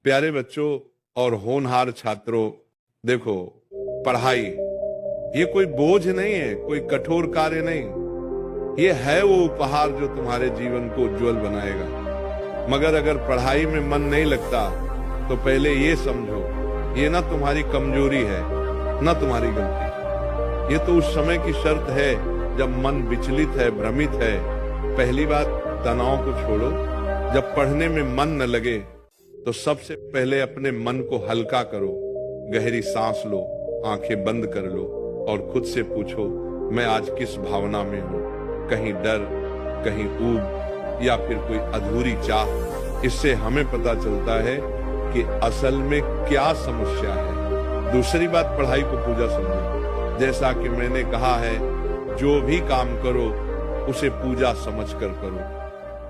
प्यारे बच्चों और होनहार छात्रों, देखो, पढ़ाई ये कोई बोझ नहीं है, कोई कठोर कार्य नहीं। ये है वो उपहार जो तुम्हारे जीवन को उज्जवल बनाएगा। मगर अगर पढ़ाई में मन नहीं लगता तो पहले ये समझो, ये ना तुम्हारी कमजोरी है ना तुम्हारी गलती। ये तो उस समय की शर्त है जब मन विचलित है, भ्रमित है। पहली बात, तनाव को छोड़ो। जब पढ़ने में मन न लगे तो सबसे पहले अपने मन को हल्का करो। गहरी सांस लो, आंखें बंद कर लो और खुद से पूछो, मैं आज किस भावना में हूँ? कहीं डर, कहीं ऊब या फिर कोई अधूरी चाह। इससे हमें पता चलता है कि असल में क्या समस्या है। दूसरी बात, पढ़ाई को पूजा समझो। जैसा कि मैंने कहा है, जो भी काम करो उसे पूजा समझकर करो।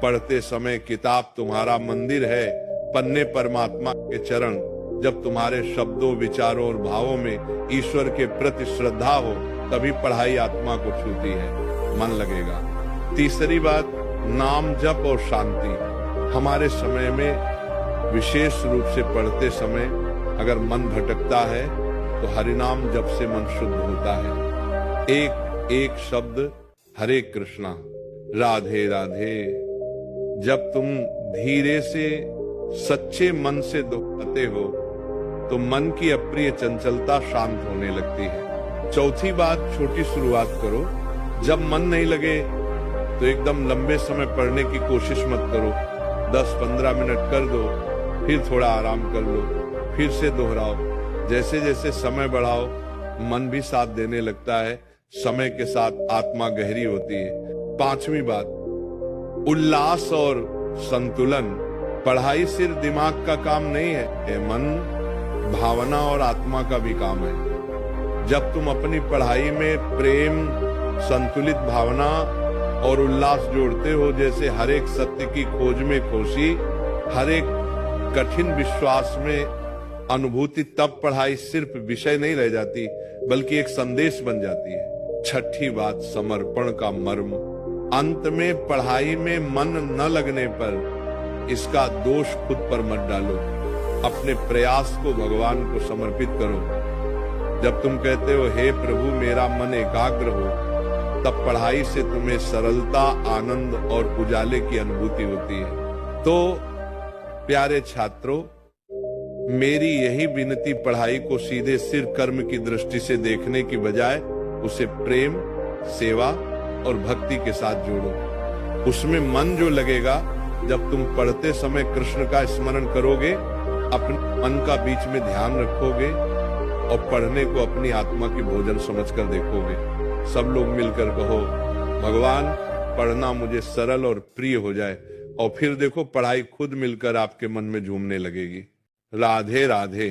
पढ़ते समय किताब तुम्हारा मंदिर है, पन्ने परमात्मा के चरण। जब तुम्हारे शब्दों, विचारों और भावों में ईश्वर के प्रति श्रद्धा हो तभी पढ़ाई आत्मा को छूती है, मन लगेगा। तीसरी बात, नाम जप और शांति। हमारे समय में विशेष रूप से पढ़ते समय अगर मन भटकता है तो हरिनाम जप से मन शुद्ध होता है। एक एक शब्द हरे कृष्णा, राधे राधे। जब तुम धीरे से सच्चे मन से दोहराते हो तो मन की अप्रिय चंचलता शांत होने लगती है। चौथी बात, छोटी शुरुआत करो। जब मन नहीं लगे तो एकदम लंबे समय पढ़ने की कोशिश मत करो। 10-15 मिनट कर दो, फिर थोड़ा आराम कर लो, फिर से दोहराओ। जैसे जैसे समय बढ़ाओ मन भी साथ देने लगता है। समय के साथ आत्मा गहरी होती है। पांचवी बात, उल्लास और संतुलन। पढ़ाई सिर्फ दिमाग का काम नहीं है, मन, भावना और आत्मा का भी काम है। जब तुम अपनी पढ़ाई में प्रेम, संतुलित भावना और उल्लास जोड़ते हो, जैसे हर एक सत्य की खोज में खुशी, हर एक कठिन विश्वास में अनुभूति, तब पढ़ाई सिर्फ विषय नहीं रह जाती बल्कि एक संदेश बन जाती है। छठी बात, समर्पण का मर्म। अंत में पढ़ाई में मन न लगने पर इसका दोष खुद पर मत डालो। अपने प्रयास को भगवान को समर्पित करो। जब तुम कहते हो, हे प्रभु मेरा मन एकाग्र हो, तब पढ़ाई से तुम्हें सरलता, आनंद और उजाले की अनुभूति होती है। तो प्यारे छात्रों, मेरी यही विनती, पढ़ाई को सीधे सिर्फ कर्म की दृष्टि से देखने की बजाय उसे प्रेम, सेवा और भक्ति के साथ जोड़ो। उसमें मन जो लगेगा, जब तुम पढ़ते समय कृष्ण का स्मरण करोगे, अपने मन का बीच में ध्यान रखोगे और पढ़ने को अपनी आत्मा की भोजन समझकर देखोगे। सब लोग मिलकर कहो, भगवान पढ़ना मुझे सरल और प्रिय हो जाए। और फिर देखो, पढ़ाई खुद मिलकर आपके मन में झूमने लगेगी। राधे राधे।